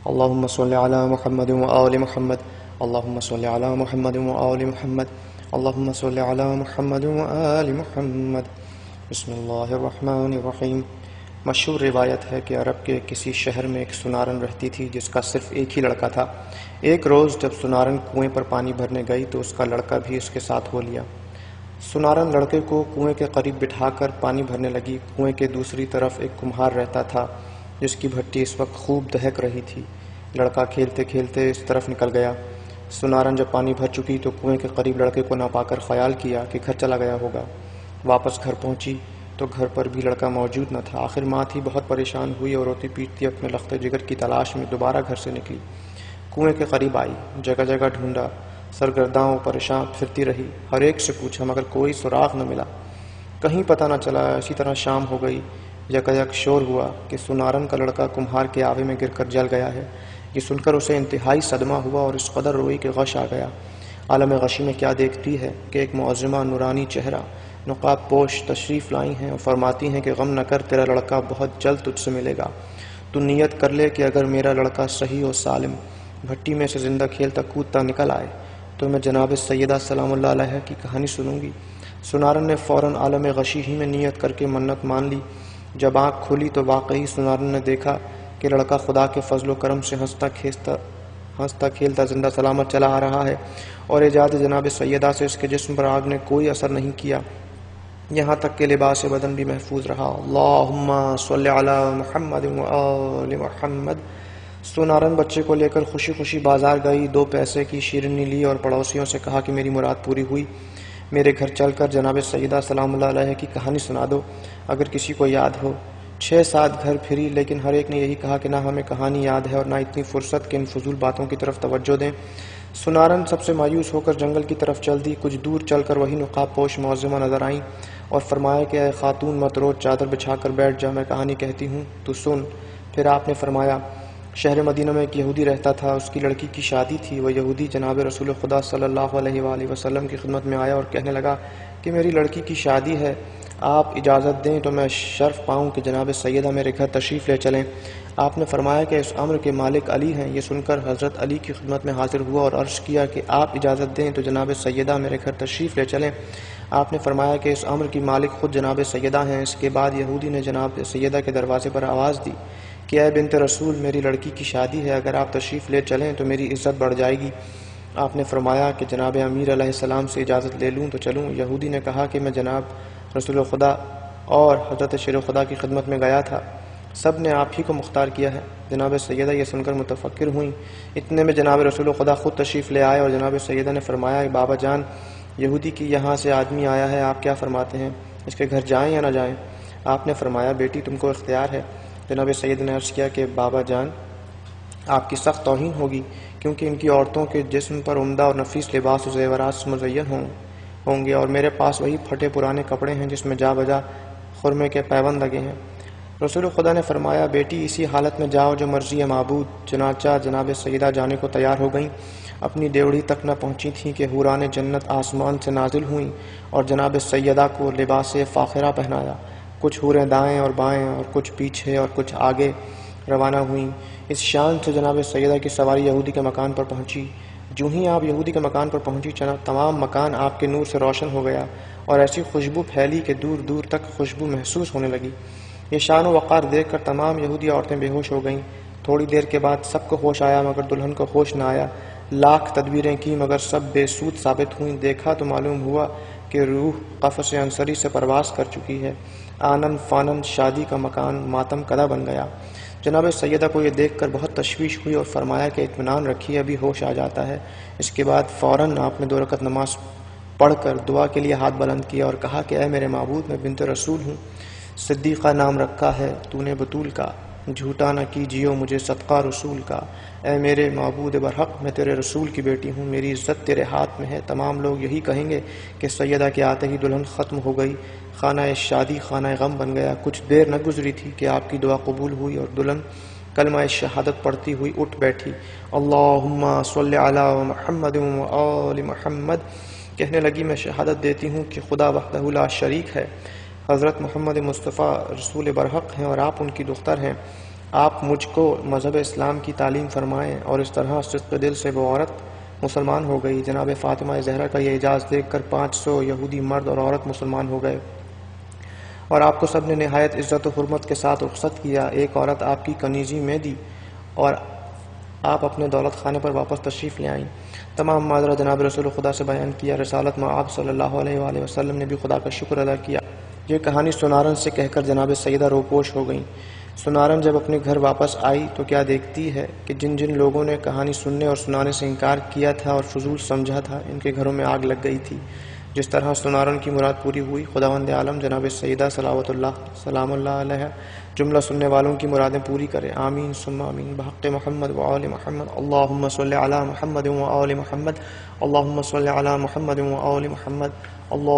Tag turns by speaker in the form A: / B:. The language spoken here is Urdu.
A: اللهم صل على محمد وآل محمد اللهم صل على محمد وآل محمد اللهم صل على محمد وآل محمد بسم اللہ الرحمن الرحیم۔ مشہور روایت ہے کہ عرب کے کسی شہر میں ایک سنارن رہتی تھی جس کا صرف ایک ہی لڑکا تھا۔ ایک روز جب سنارن کنویں پر پانی بھرنے گئی تو اس کا لڑکا بھی اس کے ساتھ ہو لیا۔ سنارن لڑکے کو کنویں کے قریب بٹھا کر پانی بھرنے لگی۔ کنویں کے دوسری طرف ایک کمہار رہتا تھا جس کی بھٹی اس وقت خوب دہک رہی تھی۔ لڑکا کھیلتے کھیلتے اس طرف نکل گیا۔ سنارن جب پانی بھر چکی تو کنویں کے قریب لڑکے کو نہ پا کر خیال کیا کہ گھر چلا گیا ہوگا۔ واپس گھر پہنچی تو گھر پر بھی لڑکا موجود نہ تھا۔ آخر ماں تھی بہت پریشان ہوئی اور روتی پیٹتی اپنے لخت جگر کی تلاش میں دوبارہ گھر سے نکلی۔ کنویں کے قریب آئی، جگہ جگہ ڈھونڈا، سرگرداں و پریشان پھرتی رہی، ہر ایک سے پوچھا مگر کوئی سراغ نہ ملا، کہیں پتہ نہ چلا۔ اسی طرح شام ہو گئی۔ یکایک شور ہوا کہ سنارن کا لڑکا کمہار کے آوے میں گر کر جل گیا ہے۔ یہ سن کر اسے انتہائی صدمہ ہوا اور اس قدر روئی کہ غش آ گیا۔ عالم غشی میں کیا دیکھتی ہے کہ ایک معظمہ نورانی چہرہ نقاب پوش تشریف لائی ہیں اور فرماتی ہیں کہ غم نہ کر، تیرا لڑکا بہت جلد تجھ سے ملے گا۔ تو نیت کر لے کہ اگر میرا لڑکا صحیح و سالم بھٹی میں سے زندہ کھیلتا کودتا نکل آئے تو میں جناب سیدہ سلام اللہ علیہ کی کہانی سنوں گی۔ سنارن نے فوراً عالم غشی ہی میں نیت کر کے منت مان لی۔ جب آنکھ کھلی تو واقعی سنارن نے دیکھا کہ لڑکا خدا کے فضل و کرم سے ہنستا کھیلتا زندہ سلامت چلا آ رہا ہے اور ایجاد جناب سیدہ سے اس کے جسم پر آگ نے کوئی اثر نہیں کیا، یہاں تک کہ لباس بدن بھی محفوظ رہا۔ اللہم صلی علی محمد وآل محمد۔ سنارن بچے کو لے کر خوشی خوشی بازار گئی، 2 پیسے کی شیرنی لی اور پڑوسیوں سے کہا کہ میری مراد پوری ہوئی، میرے گھر چل کر جناب سیدہ سلام اللہ علیہ کی کہانی سنا دو اگر کسی کو یاد ہو۔ 6-7 گھر پھری لیکن ہر ایک نے یہی کہا کہ نہ ہمیں کہانی یاد ہے اور نہ اتنی فرصت کہ ان فضول باتوں کی طرف توجہ دیں۔ سنارن سب سے مایوس ہو کر جنگل کی طرف چل دی۔ کچھ دور چل کر وہی نقاب پوش معظمہ نظر آئیں اور فرمایا کہ اے خاتون مت رو، چادر بچھا کر بیٹھ جا، میں کہانی کہتی ہوں تو سن۔ پھر آپ نے فرمایا شہر مدینہ میں ایک یہودی رہتا تھا، اس کی لڑکی کی شادی تھی۔ وہ یہودی جناب رسول خدا صلی اللہ علیہ وآلہ وسلم کی خدمت میں آیا اور کہنے لگا کہ میری لڑکی کی شادی ہے، آپ اجازت دیں تو میں شرف پاؤں کہ جناب سیدہ میرے گھر تشریف لے چلیں۔ آپ نے فرمایا کہ اس امر کے مالک علی ہیں۔ یہ سن کر حضرت علی کی خدمت میں حاضر ہوا اور عرض کیا کہ آپ اجازت دیں تو جناب سیدہ میرے گھر تشریف لے چلیں۔ آپ نے فرمایا کہ اس امر کی مالک خود جناب سیدہ ہیں۔ اس کے بعد یہودی نے جناب سیدہ کے دروازے پر آواز دی کہ اے بنت رسول، میری لڑکی کی شادی ہے، اگر آپ تشریف لے چلیں تو میری عزت بڑھ جائے گی۔ آپ نے فرمایا کہ جناب امیر علیہ السلام سے اجازت لے لوں تو چلوں۔ یہودی نے کہا کہ میں جناب رسول خدا اور حضرت شیر خدا کی خدمت میں گیا تھا، سب نے آپ ہی کو مختار کیا ہے۔ جناب سیدہ یہ سن کر متفکر ہوئیں۔ اتنے میں جناب رسول خدا خود تشریف لے آئے اور جناب سیدہ نے فرمایا کہ بابا جان، یہودی کی یہاں سے آدمی آیا ہے، آپ کیا فرماتے ہیں، اس کے گھر جائیں یا نہ جائیں؟ آپ نے فرمایا بیٹی تم کو اختیار ہے۔ جناب سید نے عرض کیا کہ بابا جان، آپ کی سخت توہین ہوگی کیونکہ ان کی عورتوں کے جسم پر عمدہ اور نفیس لباس و زیورات مزین ہوں گے اور میرے پاس وہی پھٹے پرانے کپڑے ہیں جس میں جا بجا خرمے کے پیوند لگے ہیں۔ رسول خدا نے فرمایا بیٹی اسی حالت میں جاؤ جو مرضی معبود۔ چنانچہ جناب سیدہ جانے کو تیار ہو گئیں۔ اپنی ڈیوڑی تک نہ پہنچی تھیں کہ حوران جنت آسمان سے نازل ہوئیں اور جناب سیدہ کو لباس فاخرہ پہنایا۔ کچھ حوریں دائیں اور بائیں اور کچھ پیچھے اور کچھ آگے روانہ ہوئیں۔ اس شان سے جناب سیدہ کی سواری یہودی کے مکان پر پہنچی۔ جو ہی آپ یہودی کے مکان پر پہنچی تمام مکان آپ کے نور سے روشن ہو گیا اور ایسی خوشبو پھیلی کہ دور دور تک خوشبو محسوس ہونے لگی۔ یہ شان و وقار دیکھ کر تمام یہودی عورتیں بے ہوش ہو گئیں۔ تھوڑی دیر کے بعد سب کو ہوش آیا مگر دلہن کو ہوش نہ آیا۔ لاکھ تدبیریں کی مگر سب بے سود ثابت ہوئیں۔ دیکھا تو معلوم ہوا کہ روح قفس عنصری سے پرواز کر چکی ہے۔ آنن فانن شادی کا مکان ماتم کدہ بن گیا۔ جناب سیدہ کو یہ دیکھ کر بہت تشویش ہوئی اور فرمایا کہ اطمینان رکھیے، ابھی ہوش آ جاتا ہے۔ اس کے بعد فوراً آپ نے 2 رکعت نماز پڑھ کر دعا کے لیے ہاتھ بلند کیا اور کہا کہ اے میرے معبود، میں بنت رسول ہوں، صدیقہ نام رکھا ہے تو نے بطول کا، جھوٹا نہ کیجیو مجھے صدقہ رسول کا۔ اے میرے معبود برحق، میں تیرے رسول کی بیٹی ہوں، میری عزت تیرے ہاتھ میں ہے۔ تمام لوگ یہی کہیں گے کہ سیدہ کے آتے ہی دلہن ختم ہو گئی، خانہ شادی خانہ غم بن گیا۔ کچھ دیر نہ گزری تھی کہ آپ کی دعا قبول ہوئی اور دلہن کلمہ شہادت پڑھتی ہوئی اٹھ بیٹھی۔ اللہم صلی علی محمد وآل محمد کہنے لگی میں شہادت دیتی ہوں کہ خدا وحدہ لا شریک ہے، حضرت محمد مصطفیٰ رسول برحق ہیں اور آپ ان کی دختر ہیں۔ آپ مجھ کو مذہب اسلام کی تعلیم فرمائیں۔ اور اس طرح صدق دل سے وہ عورت مسلمان ہو گئی۔ جناب فاطمہ زہرا کا یہ اعجاز دیکھ کر 500 یہودی مرد اور عورت مسلمان ہو گئے، اور آپ کو سب نے نہایت عزت و حرمت کے ساتھ رخصت کیا۔ ایک عورت آپ کی کنیزی میں دی اور آپ اپنے دولت خانے پر واپس تشریف لے آئیں۔ تمام ماجرا جناب رسول خدا سے بیان کیا۔ رسالت میں آپ صلی اللہ علیہ وآلہ وسلم نے بھی خدا کا شکر ادا کیا۔ یہ کہانی سنارن سے کہہ کر جناب سیدہ روپوش ہو گئیں۔ سنارن جب اپنے گھر واپس آئی تو کیا دیکھتی ہے کہ جن جن لوگوں نے کہانی سننے اور سنانے سے انکار کیا تھا اور فضول سمجھا تھا، ان کے گھروں میں آگ لگ گئی تھی۔ جس طرح سنارن کی مراد پوری ہوئی، خداوند عالم جناب سیدہ صلوات اللہ سلام اللہ علیہ جملہ سننے والوں کی مرادیں پوری کرے۔ آمین ثم آمین بحق محمد وآل محمد۔ اللہم صلی علی محمد وآل محمد۔ اللہم صلی علی محمد وآل محمد۔ اللہ